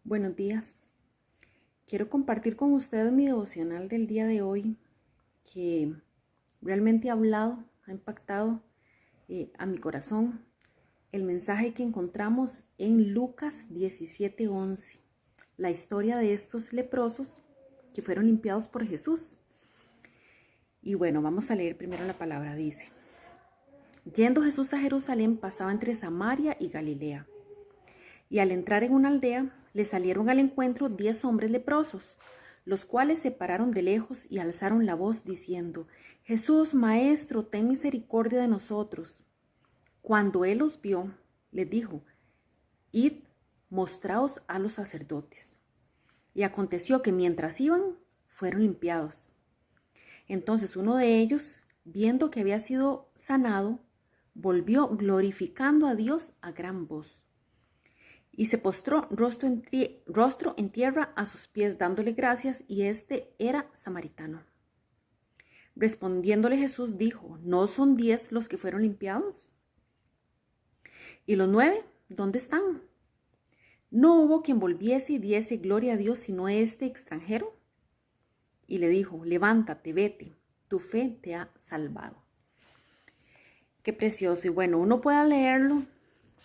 Buenos días. Quiero compartir con ustedes mi devocional del día de hoy que realmente ha hablado, ha impactado a mi corazón. El mensaje que encontramos en Lucas 17:11, la historia de estos leprosos que fueron limpiados por Jesús. Y bueno, vamos a leer primero la palabra. Dice: Yendo Jesús a Jerusalén, pasaba entre Samaria y Galilea. Y al entrar en una aldea, le salieron al encuentro 10 hombres leprosos, los cuales se pararon de lejos y alzaron la voz diciendo: Jesús, Maestro, ten misericordia de nosotros. Cuando él los vio, les dijo: Id, mostraos a los sacerdotes. Y aconteció que mientras iban, fueron limpiados. Entonces uno de ellos, viendo que había sido sanado, volvió glorificando a Dios a gran voz. Y se postró rostro en tierra a sus pies, dándole gracias, y este era samaritano. Respondiéndole Jesús dijo: ¿No son 10 los que fueron limpiados? ¿Y los 9 dónde están? ¿No hubo quien volviese y diese gloria a Dios sino este extranjero? Y le dijo: levántate, vete, tu fe te ha salvado. Qué precioso. Y bueno, uno puede leerlo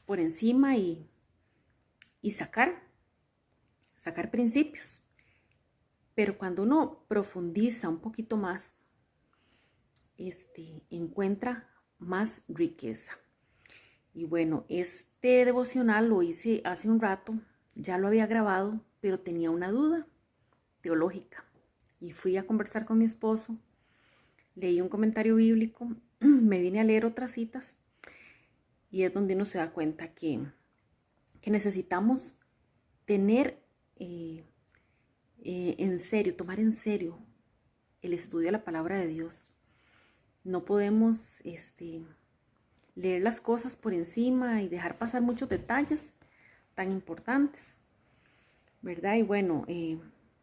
por encima y sacar principios. Pero cuando uno profundiza un poquito más, encuentra más riqueza. Y bueno, este devocional lo hice hace un rato, ya lo había grabado, pero tenía una duda teológica. Y fui a conversar con mi esposo, leí un comentario bíblico, me vine a leer otras citas, y es donde uno se da cuenta que necesitamos tener en serio, tomar en serio el estudio de la palabra de Dios. No podemos leer las cosas por encima y dejar pasar muchos detalles tan importantes, ¿verdad? Y bueno,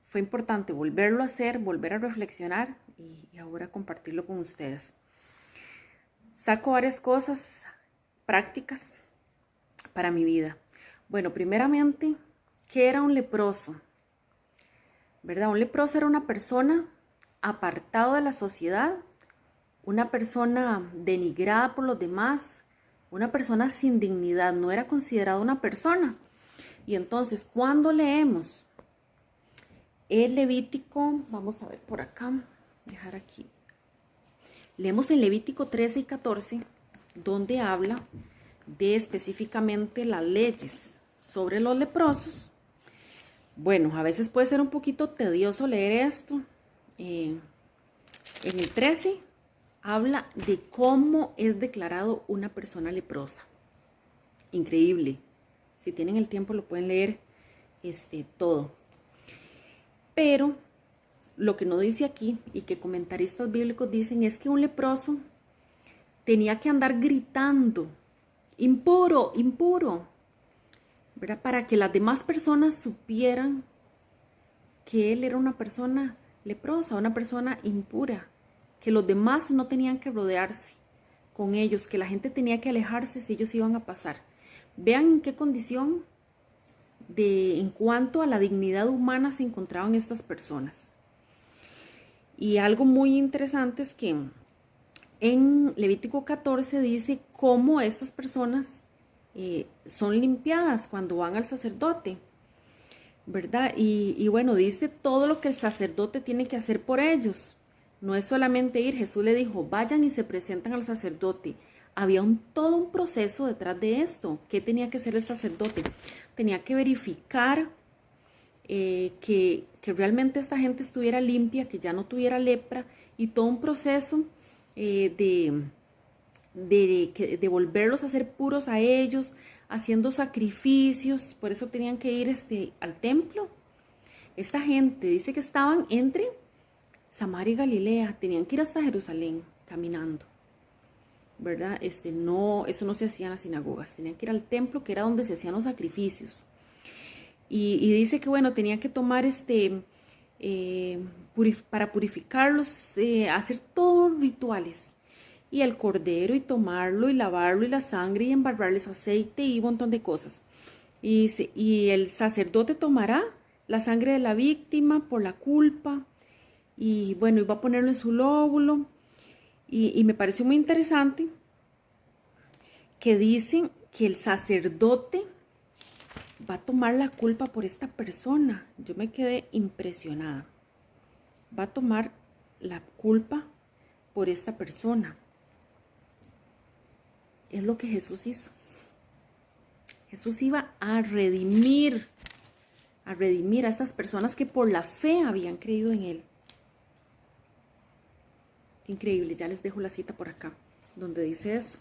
fue importante volverlo a hacer, volver a reflexionar y ahora compartirlo con ustedes. Saco varias cosas prácticas para mi vida. Bueno, primeramente, ¿qué era un leproso? ¿Verdad? Un leproso era una persona apartado de la sociedad, una persona denigrada por los demás, una persona sin dignidad, no era considerada una persona. Y entonces, cuando leemos el Levítico, vamos a ver por acá, dejar aquí. Leemos en Levítico 13 y 14, donde habla de específicamente las leyes sobre los leprosos. Bueno, a veces puede ser un poquito tedioso leer esto. En el 13 habla de cómo es declarado una persona leprosa. Increíble. Si tienen el tiempo lo pueden leer todo. Pero lo que no dice aquí y que comentaristas bíblicos dicen es que un leproso tenía que andar gritando: impuro, impuro, ¿verdad? Para que las demás personas supieran que él era una persona leprosa, una persona impura, que los demás no tenían que rodearse con ellos, que la gente tenía que alejarse si ellos iban a pasar. Vean en qué condición en cuanto a la dignidad humana se encontraban estas personas. Y algo muy interesante es que en Levítico 14 dice cómo estas personas son limpiadas cuando van al sacerdote, ¿verdad? Y bueno, dice todo lo que el sacerdote tiene que hacer por ellos. No es solamente ir. Jesús le dijo: vayan y se presentan al sacerdote. Había todo un proceso detrás de esto. ¿Qué tenía que hacer el sacerdote? Tenía que verificar que realmente esta gente estuviera limpia, que ya no tuviera lepra, y todo un proceso de volverlos a hacer puros a ellos, haciendo sacrificios. Por eso tenían que ir al templo. Esta gente dice que estaban entre Samaria y Galilea, tenían que ir hasta Jerusalén caminando, ¿verdad? No, eso no se hacía en las sinagogas, tenían que ir al templo, que era donde se hacían los sacrificios. Y dice que bueno, tenían que tomar para purificarlos, hacer todos rituales. Y el cordero, y tomarlo, y lavarlo, y la sangre, y embarrarles aceite, y un montón de cosas. Y el sacerdote tomará la sangre de la víctima por la culpa y bueno, iba a ponerlo en su lóbulo. Y me pareció muy interesante que dicen que el sacerdote va a tomar la culpa por esta persona. Yo me quedé impresionada. Va a tomar la culpa por esta persona. Es lo que Jesús hizo. Jesús iba a redimir a estas personas que por la fe habían creído en Él. Qué increíble, ya les dejo la cita por acá, donde dice eso.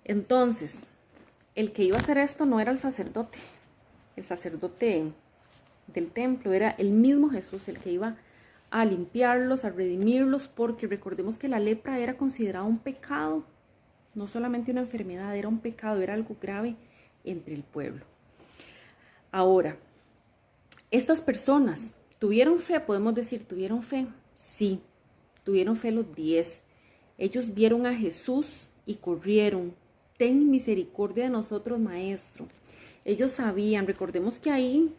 Entonces, el que iba a hacer esto no era el sacerdote del templo, era el mismo Jesús el que iba a limpiarlos, a redimirlos, porque recordemos que la lepra era considerada un pecado, no solamente una enfermedad, era un pecado, era algo grave entre el pueblo. Ahora, estas personas tuvieron fe, podemos decir, tuvieron fe, sí, tuvieron fe los 10. Ellos vieron a Jesús y corrieron. Ten misericordia de nosotros, maestro. Ellos sabían, recordemos que ahí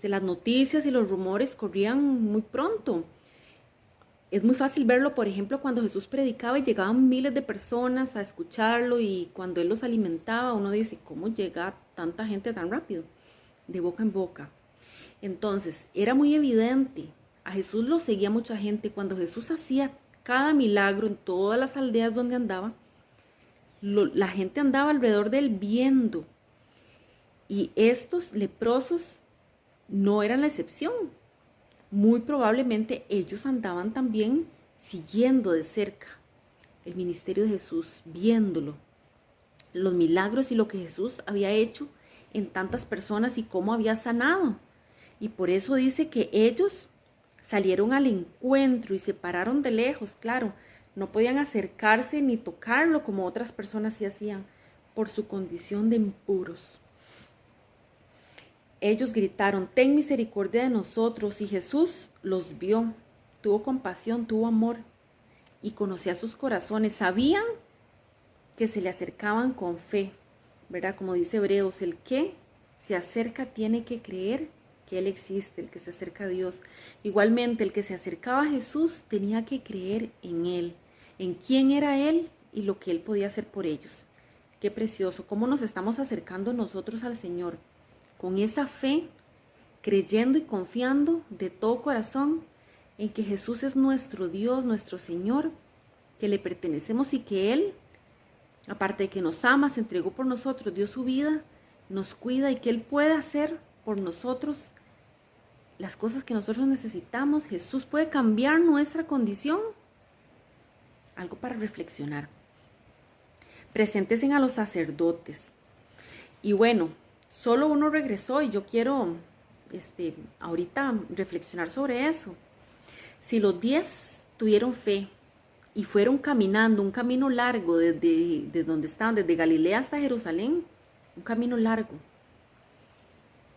las noticias y los rumores corrían muy pronto. Es muy fácil verlo, por ejemplo, cuando Jesús predicaba y llegaban miles de personas a escucharlo, y cuando Él los alimentaba, uno dice, ¿cómo llega tanta gente tan rápido? De boca en boca. Entonces, era muy evidente. A Jesús lo seguía mucha gente. Cuando Jesús hacía cada milagro en todas las aldeas donde andaba, la gente andaba alrededor de Él viendo. Y estos leprosos no eran la excepción. Muy probablemente ellos andaban también siguiendo de cerca el ministerio de Jesús, viéndolo, los milagros y lo que Jesús había hecho en tantas personas y cómo había sanado. Y por eso dice que ellos salieron al encuentro y se pararon de lejos, claro, no podían acercarse ni tocarlo como otras personas sí hacían por su condición de impuros. Ellos gritaron, ten misericordia de nosotros, y Jesús los vio, tuvo compasión, tuvo amor y conocía sus corazones. Sabían que se le acercaban con fe, ¿verdad? Como dice Hebreos, el que se acerca tiene que creer que Él existe, el que se acerca a Dios. Igualmente, el que se acercaba a Jesús tenía que creer en Él, en quién era Él y lo que Él podía hacer por ellos. Qué precioso, cómo nos estamos acercando nosotros al Señor, con esa fe, creyendo y confiando de todo corazón en que Jesús es nuestro Dios, nuestro Señor, que le pertenecemos y que Él, aparte de que nos ama, se entregó por nosotros, dio su vida, nos cuida y que Él puede hacer por nosotros las cosas que nosotros necesitamos. Jesús puede cambiar nuestra condición. Algo para reflexionar. Preséntense a los sacerdotes. Y bueno, solo uno regresó y yo quiero ahorita reflexionar sobre eso. Si los 10 tuvieron fe y fueron caminando un camino largo desde donde estaban, desde Galilea hasta Jerusalén, un camino largo.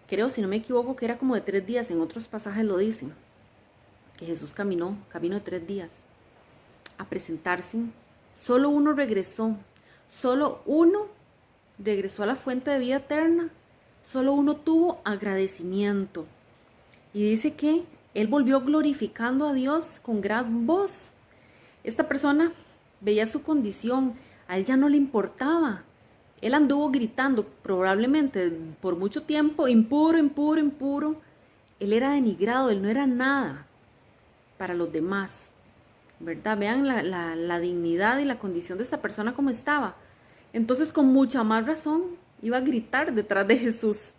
Creo, si no me equivoco, que era como de 3 días, en otros pasajes lo dicen, que Jesús camino de 3 días a presentarse. Solo uno regresó a la fuente de vida eterna, solo uno tuvo agradecimiento. Y dice que él volvió glorificando a Dios con gran voz. Esta persona veía su condición, a él ya no le importaba. Él anduvo gritando probablemente por mucho tiempo, impuro, impuro, impuro. Él era denigrado, él no era nada para los demás, ¿verdad? Vean la dignidad y la condición de esta persona como estaba. Entonces, con mucha más razón, iba a gritar detrás de Jesús,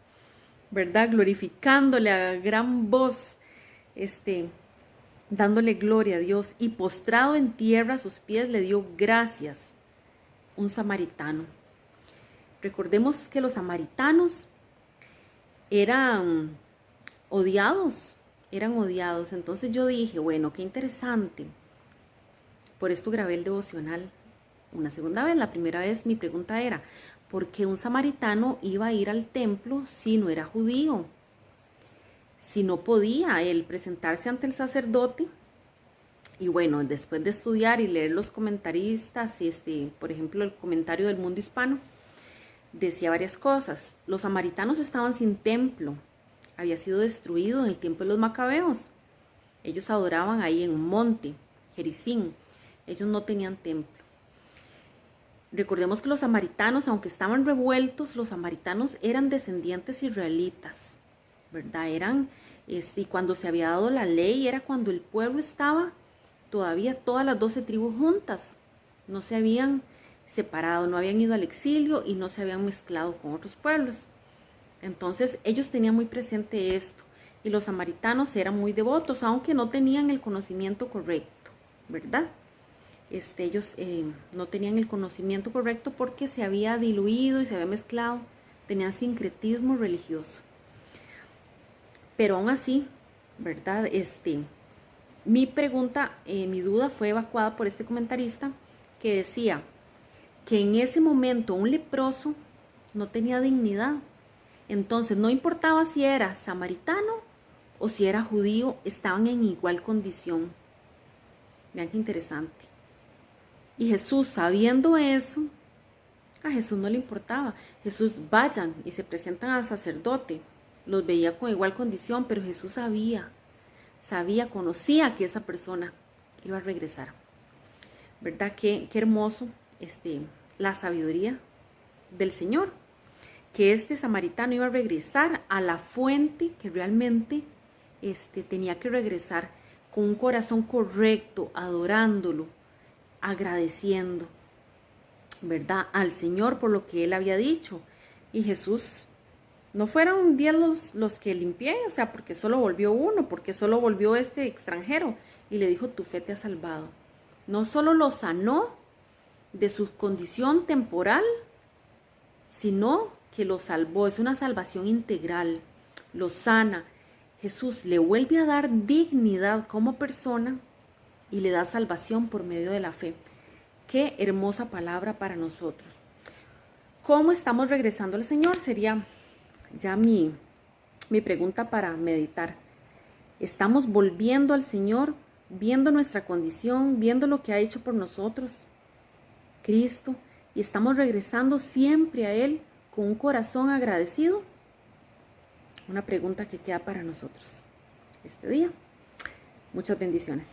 ¿verdad? Glorificándole a gran voz, dándole gloria a Dios. Y postrado en tierra a sus pies le dio gracias un samaritano. Recordemos que los samaritanos eran odiados. Entonces yo dije, bueno, qué interesante. Por esto grabé el devocional una segunda vez. La primera vez mi pregunta era, ¿por qué un samaritano iba a ir al templo si no era judío? Si no podía él presentarse ante el sacerdote. Y bueno, después de estudiar y leer los comentaristas, por ejemplo, el comentario del Mundo Hispano, decía varias cosas. Los samaritanos estaban sin templo, había sido destruido en el tiempo de los macabeos. Ellos adoraban ahí en un monte, Gerizim. Ellos no tenían templo. Recordemos que los samaritanos, aunque estaban revueltos, los samaritanos eran descendientes israelitas, ¿verdad? Y cuando se había dado la ley, era cuando el pueblo estaba todavía todas las 12 tribus juntas. No se habían separado, no habían ido al exilio y no se habían mezclado con otros pueblos. Entonces ellos tenían muy presente esto. Y los samaritanos eran muy devotos, aunque no tenían el conocimiento correcto, ¿verdad? Ellos no tenían el conocimiento correcto porque se había diluido y se había mezclado, tenían sincretismo religioso. Pero aún así, ¿verdad? Mi pregunta, mi duda fue evacuada por este comentarista que decía que en ese momento un leproso no tenía dignidad. Entonces no importaba si era samaritano o si era judío, estaban en igual condición. Vean qué interesante. Y Jesús, sabiendo eso, a Jesús no le importaba. Jesús, vayan y se presentan al sacerdote. Los veía con igual condición, pero Jesús conocía que esa persona iba a regresar. ¿Verdad? Qué hermoso la sabiduría del Señor. Que este samaritano iba a regresar a la fuente que realmente tenía que regresar con un corazón correcto, adorándolo, agradeciendo, ¿verdad? Al Señor por lo que Él había dicho. Y Jesús, no fueron 10 los que limpié, o sea, porque solo volvió uno, porque solo volvió este extranjero. Y le dijo, tu fe te ha salvado. No solo lo sanó de su condición temporal, sino que lo salvó. Es una salvación integral, lo sana. Jesús le vuelve a dar dignidad como persona y le da salvación por medio de la fe. Qué hermosa palabra para nosotros. ¿Cómo estamos regresando al Señor? Sería ya mi pregunta para meditar. ¿Estamos volviendo al Señor, viendo nuestra condición, viendo lo que ha hecho por nosotros Cristo, y estamos regresando siempre a Él con un corazón agradecido? Una pregunta que queda para nosotros este día. Muchas bendiciones.